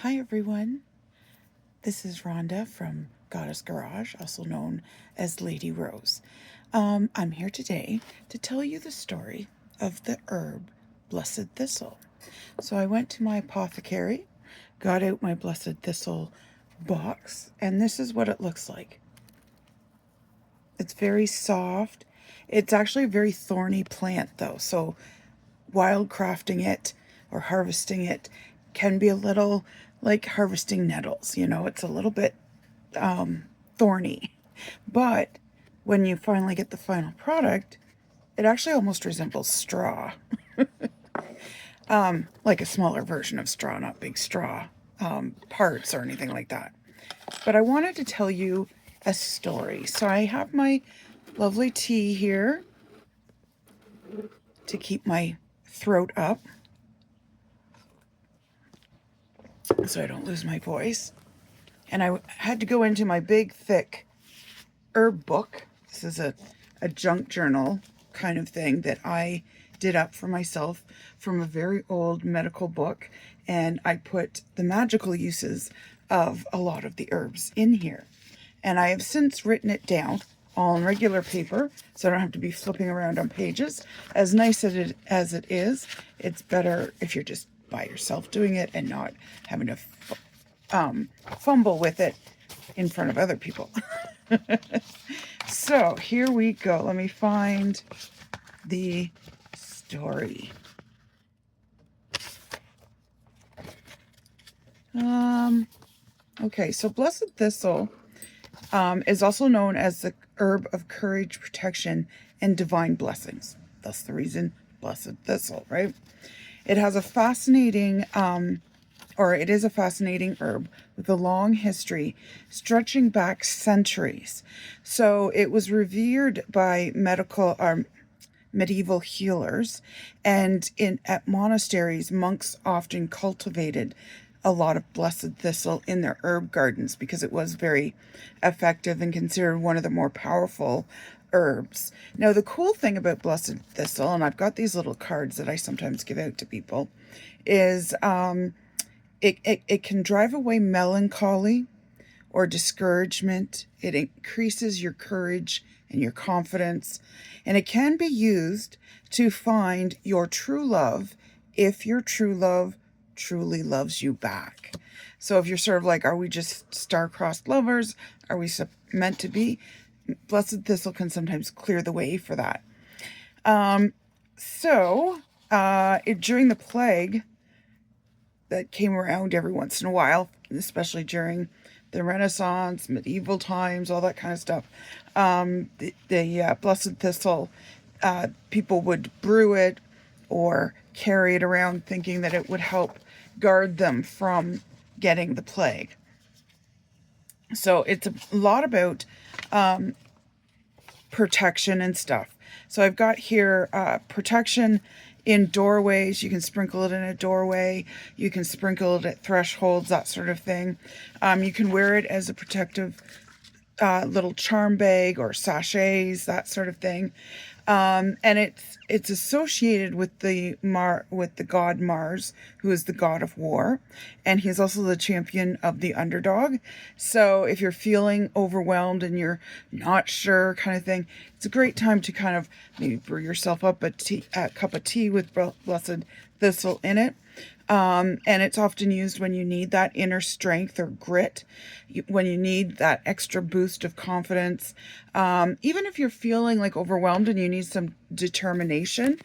Hi everyone, this is Rhonda from Goddess Garage, also known as Lady Rose. I'm here today to tell you the story of the herb Blessed Thistle. So I went to my apothecary, got out my Blessed Thistle box, and this is what it looks like. It's very soft. It's actually a very thorny plant though, so wildcrafting it or harvesting it can be a little like harvesting nettles, it's a little bit thorny. But when you finally get the final product, it actually almost resembles straw. Like a smaller version of straw, not big straw parts or anything like that. But I wanted to tell you a story. So I have my lovely tea here to keep my throat up so I don't lose my voice. And I had to go into my big, thick herb book. This is a junk journal kind of thing that I did up for myself from a very old medical book. And I put the magical uses of a lot of the herbs in here. And I have since written it down all in regular paper, so I don't have to be flipping around on pages. As nice as it is, it's better if you're just by yourself doing it and not having to fumble with it in front of other people. So here we go. Let me find the story. Okay, so Blessed Thistle is also known as the herb of courage, protection, and divine blessings. That's the reason Blessed Thistle, right? It has a fascinating, it is a fascinating herb with a long history stretching back centuries. So it was revered by medieval healers, and at monasteries, monks often cultivated a lot of Blessed Thistle in their herb gardens because it was very effective and considered one of the more powerful herbs. Now, the cool thing about Blessed Thistle, and I've got these little cards that I sometimes give out to people, is it can drive away melancholy or discouragement. It increases your courage and your confidence, and it can be used to find your true love if your true love truly loves you back. So if you're sort of like, are we just star-crossed lovers? Are we meant to be? Blessed Thistle can sometimes clear the way for that. During the plague that came around every once in a while, especially during the Renaissance, medieval times, all that kind of stuff, the Blessed Thistle, people would brew it or carry it around thinking that it would help guard them from getting the plague. So it's a lot about protection and stuff. So I've got here protection in doorways. You can sprinkle it in a doorway. You can sprinkle it at thresholds, that sort of thing. You can wear it as a protective little charm bag or sachets, that sort of thing. And it's associated with the god Mars, who is the god of war, and he's also the champion of the underdog. So if you're feeling overwhelmed and you're not sure, kind of thing, it's a great time to kind of maybe brew yourself up a cup of tea with Blessed Thistle in it. And it's often used when you need that inner strength or grit, when you need that extra boost of confidence. Even if you're feeling like overwhelmed and you need some determination,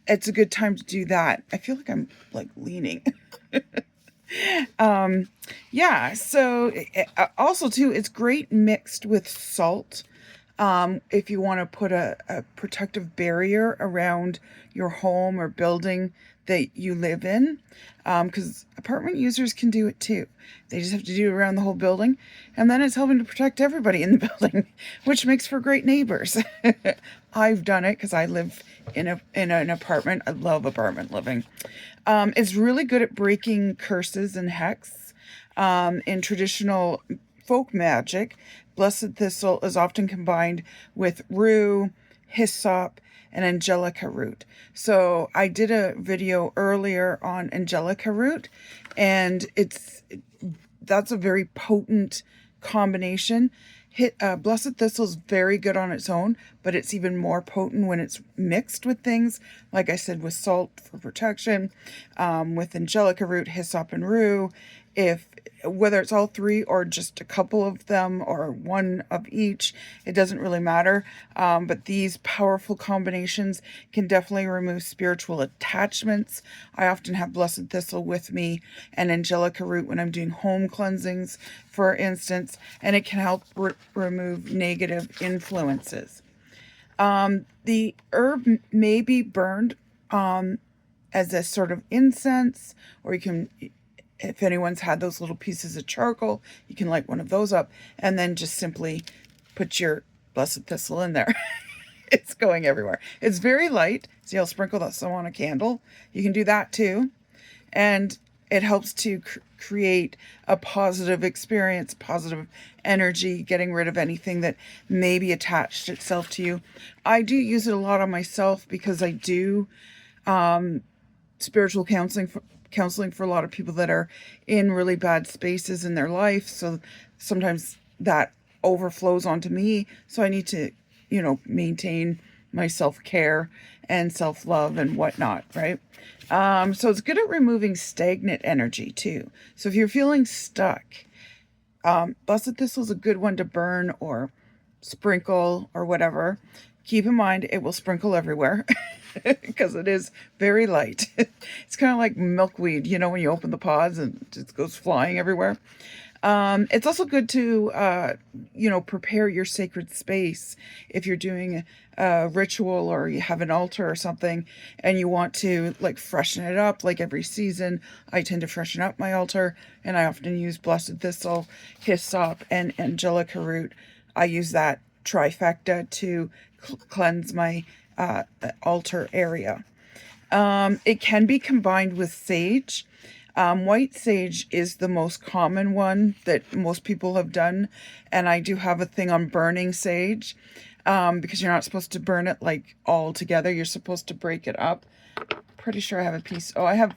it's a good time to do that. I feel like I'm like leaning. Also too, it's great mixed with salt. If you want to put a protective barrier around your home or building that you live in, because apartment users can do it too. They just have to do it around the whole building, and then it's helping to protect everybody in the building, which makes for great neighbors. I've done it because I live in an apartment. I love apartment living. It's really good at breaking curses and hex. In traditional folk magic, Blessed Thistle is often combined with rue, hyssop, and angelica root. So I did a video earlier on angelica root, and that's a very potent combination. Blessed Thistle is very good on its own, but it's even more potent when it's mixed with things. Like I said, with salt for protection, with angelica root, hyssop, and rue. Whether it's all three or just a couple of them or one of each, it doesn't really matter. But these powerful combinations can definitely remove spiritual attachments. I often have Blessed Thistle with me and angelica root when I'm doing home cleansings, for instance, and it can help remove negative influences. The herb may be burned as a sort of incense, or you can, if anyone's had those little pieces of charcoal, you can light one of those up and then just simply put your Blessed Thistle in there. It's going everywhere. It's very light. See, I'll sprinkle some on a candle. You can do that too. And it helps to create a positive experience, positive energy, getting rid of anything that maybe attached itself to you. I do use it a lot on myself because I do spiritual counseling for a lot of people that are in really bad spaces in their life. So sometimes that overflows onto me. So I need to, maintain my self-care and self-love and whatnot, right? So it's good at removing stagnant energy too. So if you're feeling stuck, Blessed Thistle is a good one to burn or sprinkle or whatever. Keep in mind, it will sprinkle everywhere because it is very light. It's kind of like milkweed, when you open the pods and it just goes flying everywhere. It's also good to, prepare your sacred space. If you're doing a ritual or you have an altar or something and you want to freshen it up, like every season, I tend to freshen up my altar, and I often use Blessed Thistle, hyssop, and angelica root. I use that trifecta to cleanse my altar area. It can be combined with sage. White sage is the most common one that most people have done, and I do have a thing on burning sage, because you're not supposed to burn it all together. You're supposed to break it up. Pretty sure I have a piece. Oh, I have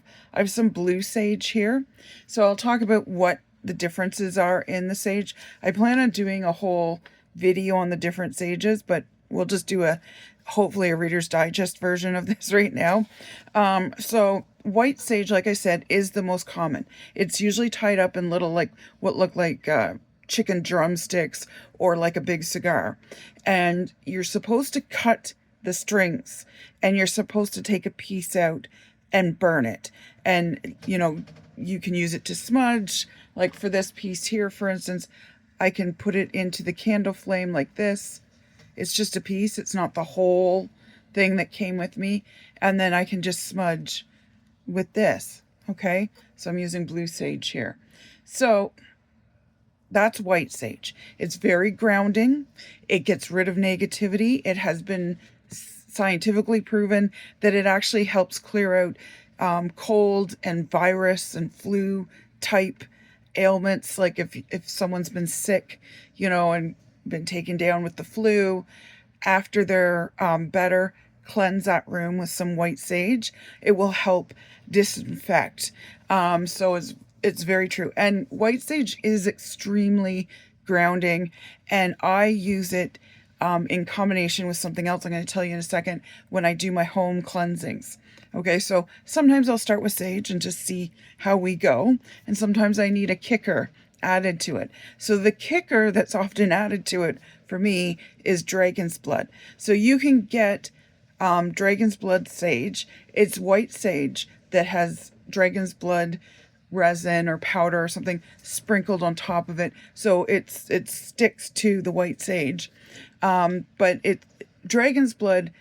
some blue sage here, so I'll talk about what the differences are in the sage. I plan on doing a whole video on the different sages, but we'll just do hopefully a Reader's Digest version of this right now. So white sage, like I said, is the most common. It's usually tied up in little, what look like chicken drumsticks or like a big cigar. And you're supposed to cut the strings, and you're supposed to take a piece out and burn it. And, you can use it to smudge. Like for this piece here, for instance, I can put it into the candle flame like this. It's just a piece. It's not the whole thing that came with me. And then I can just smudge with this. Okay. So I'm using blue sage here. So that's white sage. It's very grounding. It gets rid of negativity. It has been scientifically proven that it actually helps clear out cold and virus and flu type ailments. Like if someone's been sick, and been taken down with the flu, after they're better, cleanse that room with some white sage. It will help disinfect. So it's very true. And white sage is extremely grounding, and I use it in combination with something else I'm going to tell you in a second when I do my home cleansings. Okay, so sometimes I'll start with sage and just see how we go, and sometimes I need a kicker added to it. So the kicker that's often added to it for me is dragon's blood. So you can get dragon's blood sage. It's white sage that has dragon's blood resin or powder or something sprinkled on top of it, so it sticks to the white sage. But dragon's blood,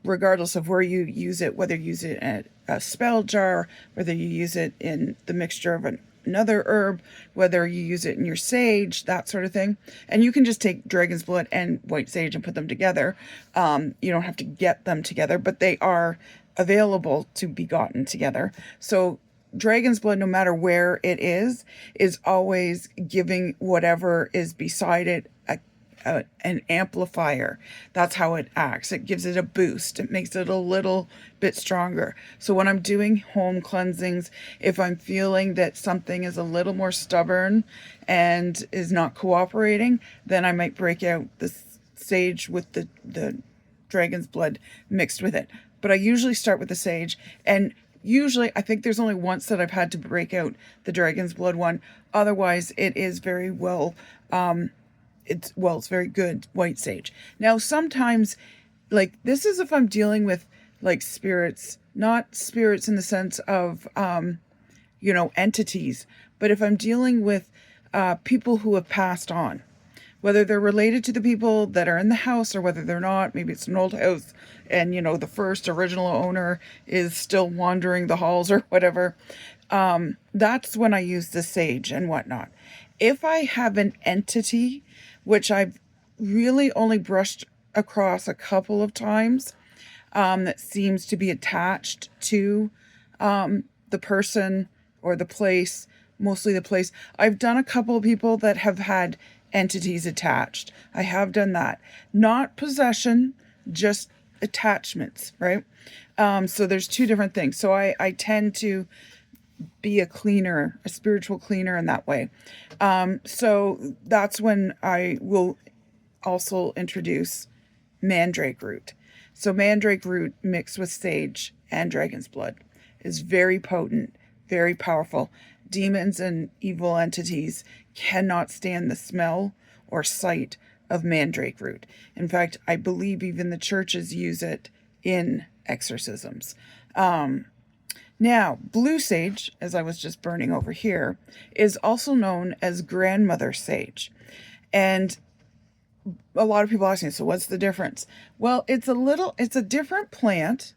regardless of where you use it, whether you use it in a spell jar, whether you use it in the mixture of another herb, whether you use it in your sage, that sort of thing. And you can just take dragon's blood and white sage and put them together. You don't have to get them together, but they are available to be gotten together. So dragon's blood, no matter where it is always giving whatever is beside it an amplifier. That's how it acts. It gives it a boost. It makes it a little bit stronger. So when I'm doing home cleansings, if I'm feeling that something is a little more stubborn and is not cooperating, then I might break out the sage with the dragon's blood mixed with it. But I usually start with the sage, and usually I think there's only once that I've had to break out the dragon's blood one. Otherwise, it is very well, it's very good white sage. Now, sometimes, like, this is if I'm dealing with like spirits, not spirits in the sense of, entities, but if I'm dealing with people who have passed on, whether they're related to the people that are in the house or whether they're not. Maybe it's an old house and, the first original owner is still wandering the halls or whatever. That's when I use the sage and whatnot. If I have an entity, which I've really only brushed across a couple of times, that seems to be attached to the person or the place, mostly the place. I've done a couple of people that have had entities attached. I have done that. Not possession, just attachments, right? So there's two different things. So I tend to be a cleaner, a spiritual cleaner in that way. So that's when I will also introduce mandrake root. So mandrake root mixed with sage and dragon's blood is very potent, very powerful. Demons and evil entities cannot stand the smell or sight of mandrake root. In fact, I believe even the churches use it in exorcisms. Now, blue sage, as I was just burning over here, is also known as grandmother sage. And a lot of people ask me, so what's the difference? Well, it's a different plant.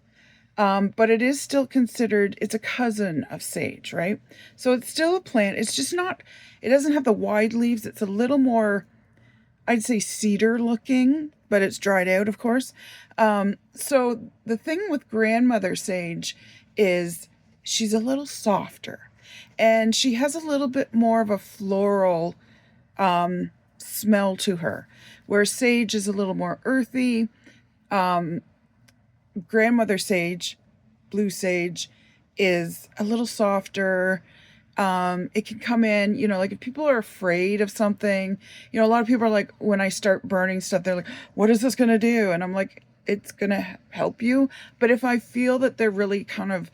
But it is still considered, it's a cousin of sage, right? So it's still a plant. It's just not, it doesn't have the wide leaves. It's a little more, I'd say cedar looking, but it's dried out, of course. So the thing with grandmother sage is she's a little softer and she has a little bit more of a floral smell to her, where sage is a little more earthy. Grandmother sage, blue sage, is a little softer. It can come in, like if people are afraid of something, a lot of people are like, when I start burning stuff, they're like, what is this going to do? And I'm like, it's going to help you. But if I feel that they're really kind of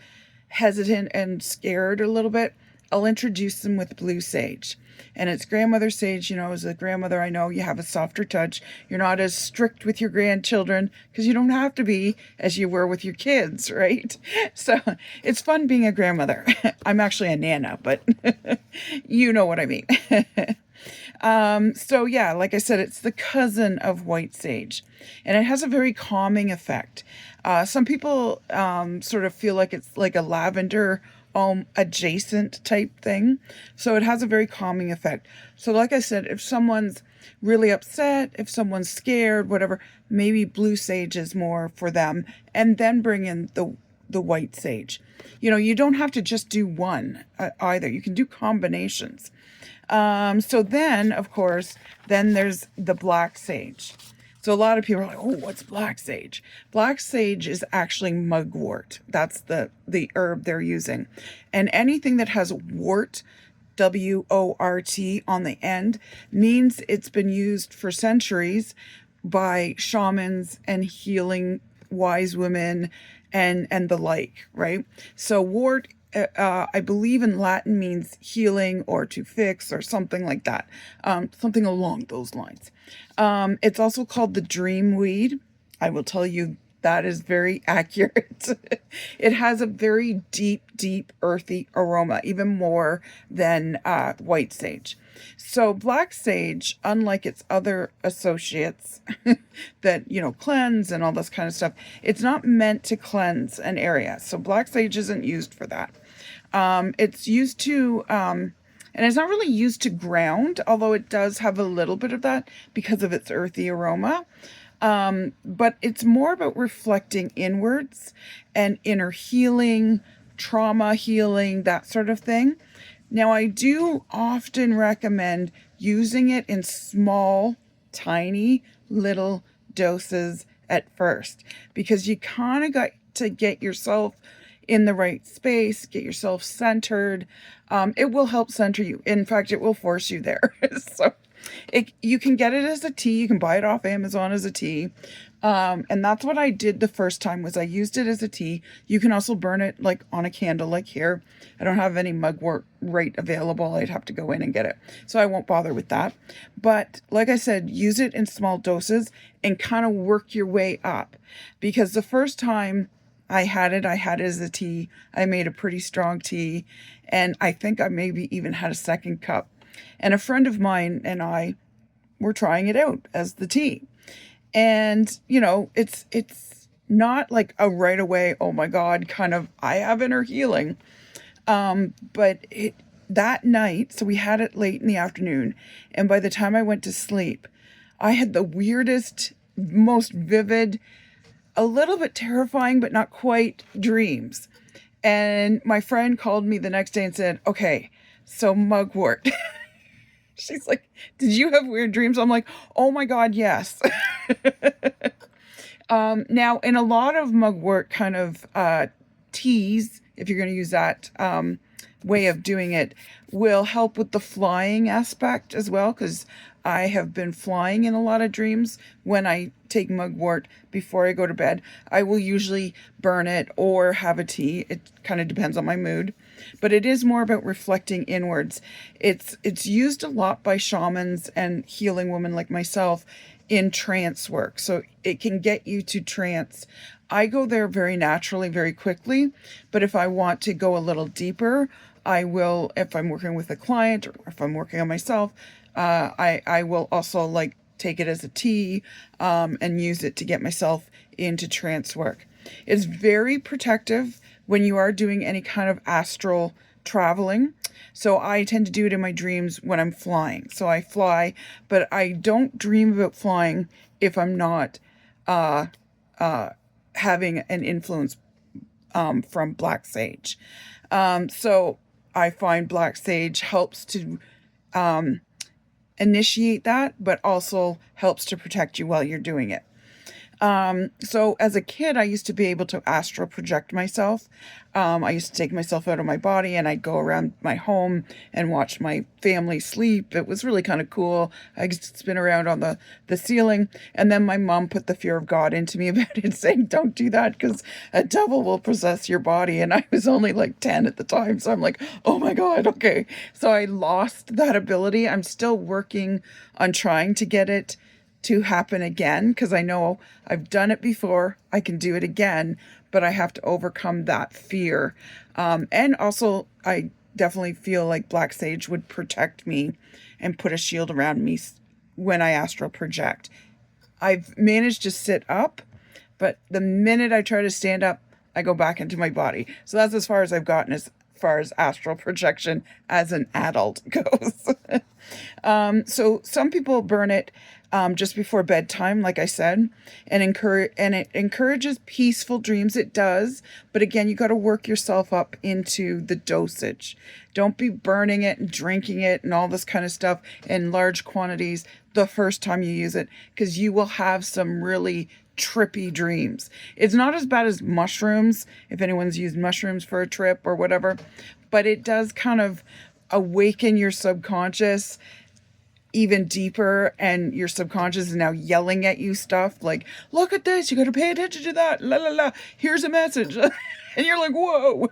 hesitant and scared a little bit, I'll introduce them with blue sage. And it's grandmother sage. As a grandmother, I know you have a softer touch. You're not as strict with your grandchildren because you don't have to be as you were with your kids, right? So it's fun being a grandmother. I'm actually a nana, but you know what I mean. So yeah, like I said, it's the cousin of white sage, and it has a very calming effect. Some people sort of feel like it's like a lavender adjacent type thing. So it has a very calming effect. So like I said, if someone's really upset, if someone's scared, whatever, maybe blue sage is more for them, and then bring in the white sage. You don't have to just do one either. You can do combinations. So then, of course, then there's the black sage. So a lot of people are like, oh, what's black sage? Black sage is actually mugwort. That's the herb they're using. And anything that has wort, W-O-R-T, on the end means it's been used for centuries by shamans and healing wise women and the like, right? So wort, I believe in Latin, means healing or to fix or something like that. Something along those lines. It's also called the dream weed. I will tell you that is very accurate. It has a very deep, earthy aroma, even more than white sage. So black sage, unlike its other associates that, cleanse and all this kind of stuff, it's not meant to cleanse an area. So black sage isn't used for that. It's used to, and it's not really used to ground, although it does have a little bit of that because of its earthy aroma. But it's more about reflecting inwards and inner healing, trauma healing, that sort of thing. Now, I do often recommend using it in small tiny little doses at first, because you kind of got to get yourself in the right space, get yourself centered. It will help center you. In fact, it will force you there. So you can get it as a tea. You can buy it off Amazon as a tea. And that's what I did the first time, was I used it as a tea. You can also burn it like on a candle, like here. I don't have any mugwort right available. I'd have to go in and get it. So I won't bother with that. But like I said, use it in small doses and kind of work your way up. Because the first time I had it as a tea. I made a pretty strong tea. And I think I maybe even had a second cup. And a friend of mine and I were trying it out as the tea. And, you know, it's not like a right away, oh my God, kind of I have inner healing. But that night, so we had it late in the afternoon. And by the time I went to sleep, I had the weirdest, most vivid, a little bit terrifying, but not quite, dreams. And my friend called me the next day and said, okay, so mugwort. She's like, did you have weird dreams? I'm like, oh my God, yes. Now, in a lot of mugwort kind of teas, if you're going to use that way of doing it, will help with the flying aspect as well, because I have been flying in a lot of dreams when I take mugwort before I go to bed. I will usually burn it or have a tea. It kind of depends on my mood. But it is more about reflecting inwards. It's used a lot by shamans and healing women like myself in trance work. So it can get you to trance. I go there very naturally, very quickly. But if I want to go a little deeper, I will, if I'm working with a client or if I'm working on myself, I will also like take it as a tea and use it to get myself into trance work. It's very protective when you are doing any kind of astral traveling. So I tend to do it in my dreams when I'm flying. So I fly, but I don't dream about flying if I'm not having an influence from black sage. So I find black sage helps to initiate that, but also helps to protect you while you're doing it. So as a kid, I used to be able to astral project myself. I used to take myself out of my body and I'd go around my home and watch my family sleep. It was really kind of cool. I could spin around on the ceiling. And then my mom put the fear of God into me about it, saying, don't do that because a devil will possess your body. And I was only like 10 at the time. So I'm like, oh my God, okay. So I lost that ability. I'm still working on trying to get it to happen again, because I know I've done it before, I can do it again, but I have to overcome that fear. And also, I definitely feel like black sage would protect me and put a shield around me when I astral project. I've managed to sit up, but the minute I try to stand up, I go back into my body. So that's as far as I've gotten as far as astral projection as an adult goes. So some people burn it just before bedtime, like I said, and it encourages peaceful dreams. It does, but again, you got to work yourself up into the dosage. Don't be burning it and drinking it and all this kind of stuff in large quantities the first time you use it, because you will have some really trippy dreams. It's not as bad as mushrooms, if anyone's used mushrooms for a trip or whatever, but it does kind of awaken your subconscious even deeper, and your subconscious is now yelling at you stuff like, look at this, you got to pay attention to that, la la la, here's a message. And you're like, whoa.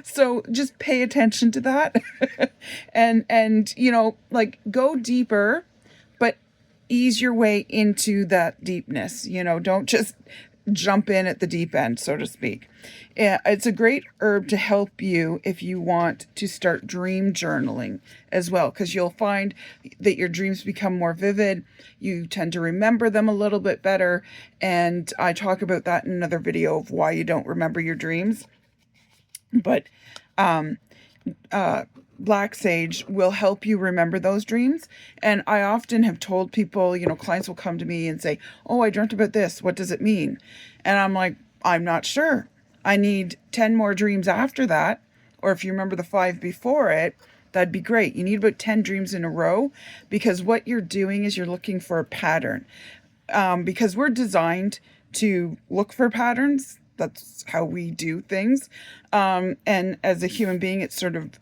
So just pay attention to that. and you know, like, go deeper, but ease your way into that deepness. You know, don't just jump in at the deep end, so to speak. It's a great herb to help you if you want to start dream journaling as well, because you'll find that your dreams become more vivid. You tend to remember them a little bit better. And I talk about that in another video of why you don't remember your dreams. But black sage will help you remember those dreams. And I often have told people, you know, clients will come to me and say, oh, I dreamt about this. What does it mean? And I'm like, I'm not sure. I need 10 more dreams after that. Or if you remember the 5 before it, that'd be great. You need about 10 dreams in a row, because what you're doing is you're looking for a pattern. Because we're designed to look for patterns. That's how we do things. And as a human being, it's sort of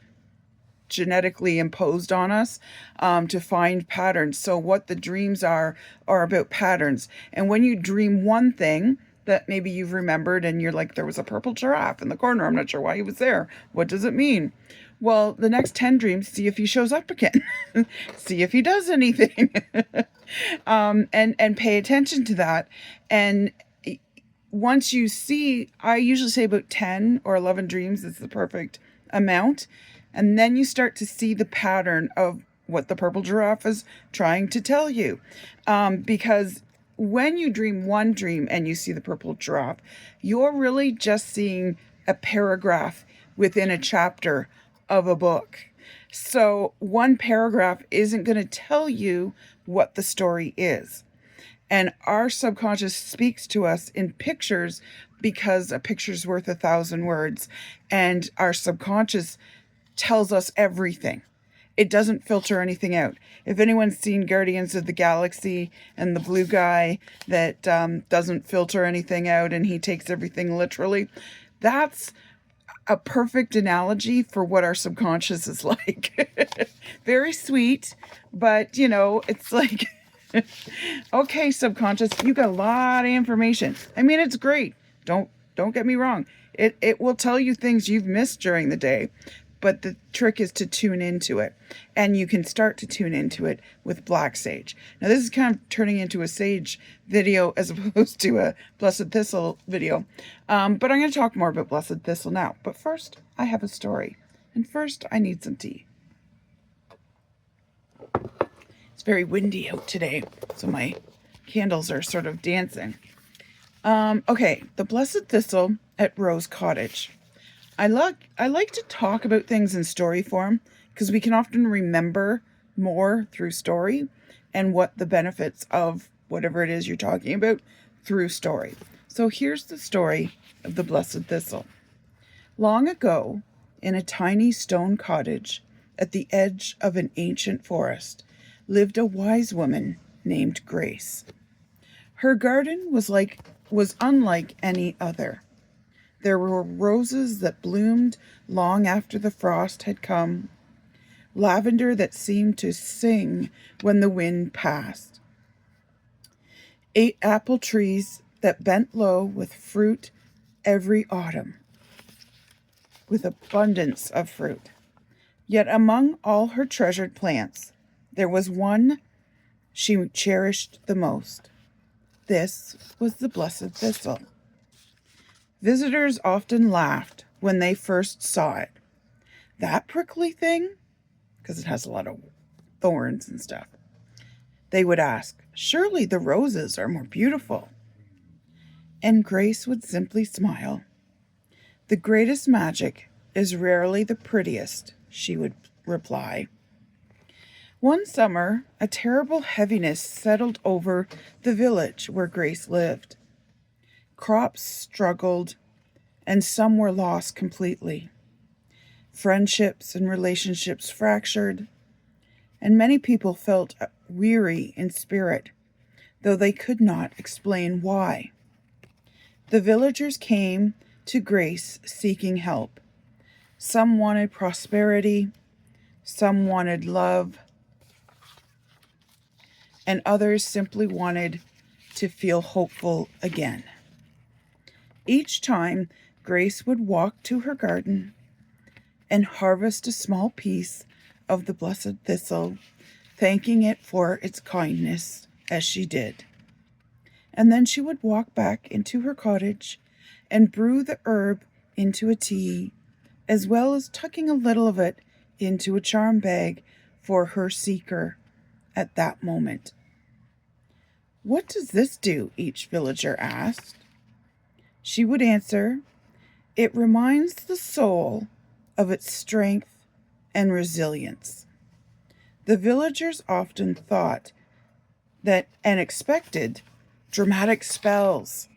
genetically imposed on us to find patterns. So what the dreams are about patterns. And when you dream one thing that maybe you've remembered and you're like, there was a purple giraffe in the corner, I'm not sure why he was there, what does it mean? Well, the next 10 dreams, see if he shows up again. See if he does anything. And pay attention to that. And once you see, I usually say about 10 or 11 dreams is the perfect amount. And then you start to see the pattern of what the purple giraffe is trying to tell you. Because when you dream one dream and you see the purple giraffe, you're really just seeing a paragraph within a chapter of a book. So one paragraph isn't going to tell you what the story is. And our subconscious speaks to us in pictures because a picture's worth 1,000 words. And our subconscious tells us everything. It doesn't filter anything out. If anyone's seen Guardians of the Galaxy and the blue guy that doesn't filter anything out and he takes everything literally, that's a perfect analogy for what our subconscious is like. Very sweet, but it's like, okay, subconscious, you got a lot of information. I mean, it's great. Don't get me wrong. It will tell you things you've missed during the day, but the trick is to tune into it. And you can start to tune into it with black sage. Now, this is kind of turning into a sage video as opposed to a Blessed Thistle video. But I'm going to talk more about Blessed Thistle now. But first, I have a story. And first, I need some tea. It's very windy out today, so my candles are sort of dancing. Okay, the Blessed Thistle at Rose Cottage. I like to talk about things in story form because we can often remember more through story and what the benefits of whatever it is you're talking about through story. So here's the story of the Blessed Thistle. Long ago, in a tiny stone cottage at the edge of an ancient forest, lived a wise woman named Grace. Her garden was unlike any other. There were roses that bloomed long after the frost had come, lavender that seemed to sing when the wind passed, 8 apple trees that bent low with fruit every autumn, with abundance of fruit. Yet among all her treasured plants, there was one she cherished the most. This was the Blessed Thistle. Visitors often laughed when they first saw it. That prickly thing, because it has a lot of thorns and stuff. They would ask, surely the roses are more beautiful. And Grace would simply smile. The greatest magic is rarely the prettiest, she would reply. One summer, a terrible heaviness settled over the village where Grace lived. Crops struggled, and some were lost completely. Friendships and relationships fractured, and many people felt weary in spirit, though they could not explain why. The villagers came to Grace seeking help. Some wanted prosperity, some wanted love, and others simply wanted to feel hopeful again. Each time, Grace would walk to her garden and harvest a small piece of the Blessed Thistle, thanking it for its kindness as she did. And then she would walk back into her cottage and brew the herb into a tea, as well as tucking a little of it into a charm bag for her seeker at that moment. What does this do? Each villager asked. She would answer, it reminds the soul of its strength and resilience. The villagers often thought that and expected dramatic spells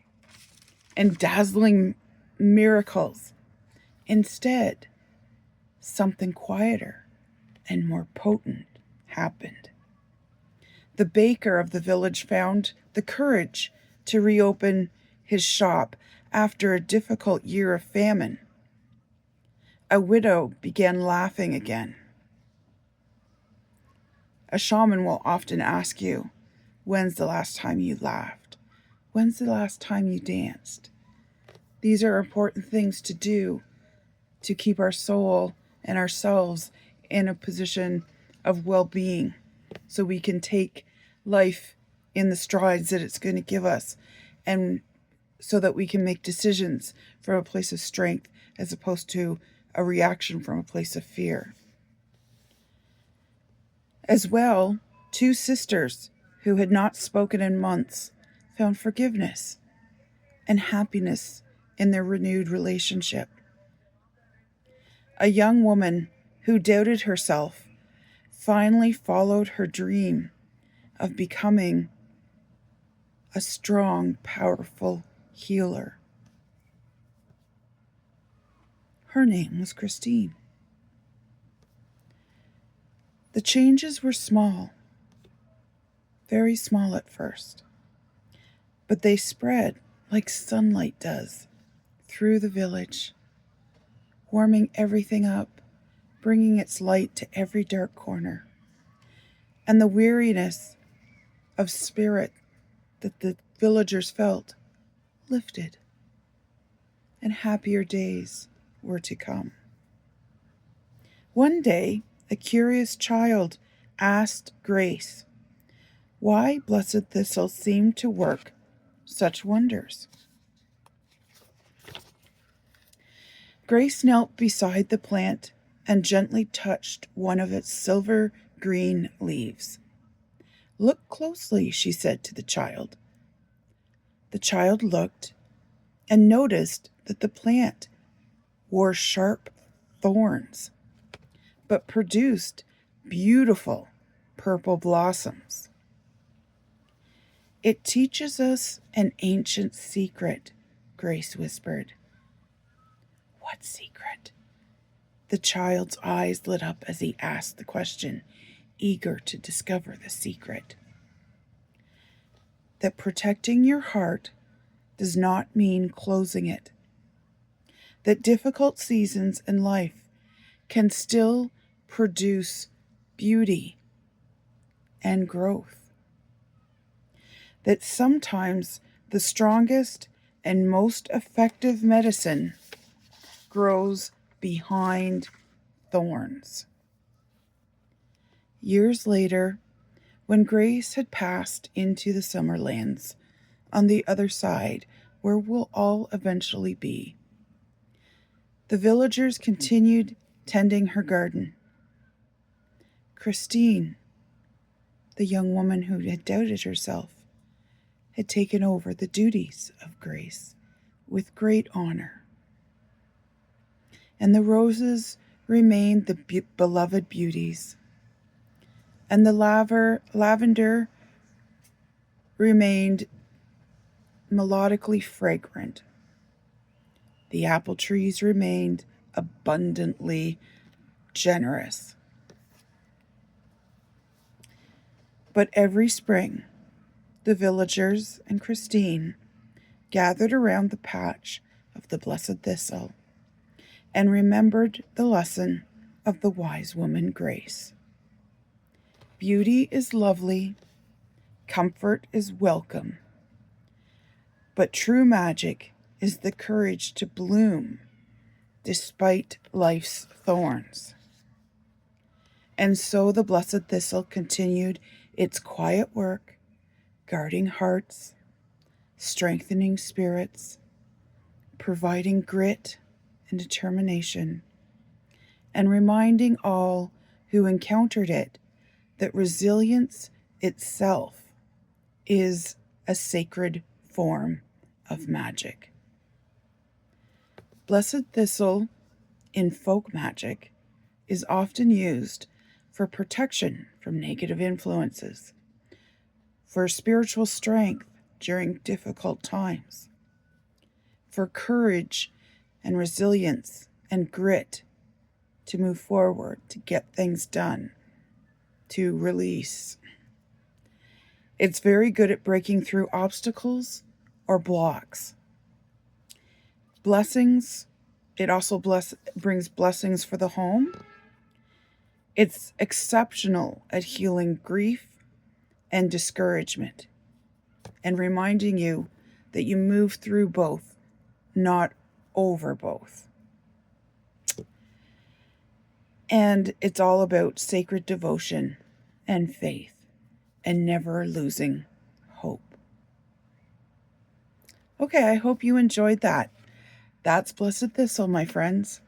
and dazzling miracles. Instead, something quieter and more potent happened. The baker of the village found the courage to reopen his shop after a difficult year of famine. A widow began laughing again. A shaman will often ask you, when's the last time you laughed? When's the last time you danced? These are important things to do to keep our soul and ourselves in a position of well-being so we can take life in the strides that it's going to give us, and so that we can make decisions from a place of strength as opposed to a reaction from a place of fear. As well, two sisters who had not spoken in months found forgiveness and happiness in their renewed relationship. A young woman who doubted herself finally followed her dream of becoming a strong, powerful healer. Her name was Christine. The changes were small, very small at first, but they spread like sunlight does through the village, warming everything up, bringing its light to every dark corner. And the weariness of spirit that the villagers felt lifted, and happier days were to come. One day, a curious child asked Grace why Blessed Thistle seemed to work such wonders. Grace knelt beside the plant and gently touched one of its silver green leaves. "Look closely," she said to the child. The child looked and noticed that the plant wore sharp thorns, but produced beautiful purple blossoms. "It teaches us an ancient secret," Grace whispered. "What secret?" The child's eyes lit up as he asked the question, eager to discover the secret. That protecting your heart does not mean closing it. That difficult seasons in life can still produce beauty and growth. That sometimes the strongest and most effective medicine grows behind thorns. Years later, when Grace had passed into the summer lands on the other side where we'll all eventually be, the villagers continued tending her garden. Christine, the young woman who had doubted herself, had taken over the duties of Grace with great honor. And the roses remained the beloved beauties, and the lavender remained melodically fragrant. The apple trees remained abundantly generous. But every spring, the villagers and Christine gathered around the patch of the Blessed Thistle and remembered the lesson of the wise woman Grace. Beauty is lovely, comfort is welcome, but true magic is the courage to bloom despite life's thorns. And so the Blessed Thistle continued its quiet work, guarding hearts, strengthening spirits, providing grit and determination, and reminding all who encountered it that resilience itself is a sacred form of magic. Blessed Thistle in folk magic is often used for protection from negative influences, for spiritual strength during difficult times, for courage and resilience and grit to move forward, to get things done, to release. It's very good at breaking through obstacles or blocks. Blessings, it also brings blessings for the home. It's exceptional at healing grief and discouragement and reminding you that you move through both, not over both. And it's all about sacred devotion and faith and never losing hope. Okay, I hope you enjoyed that. That's Blessed Thistle, my friends.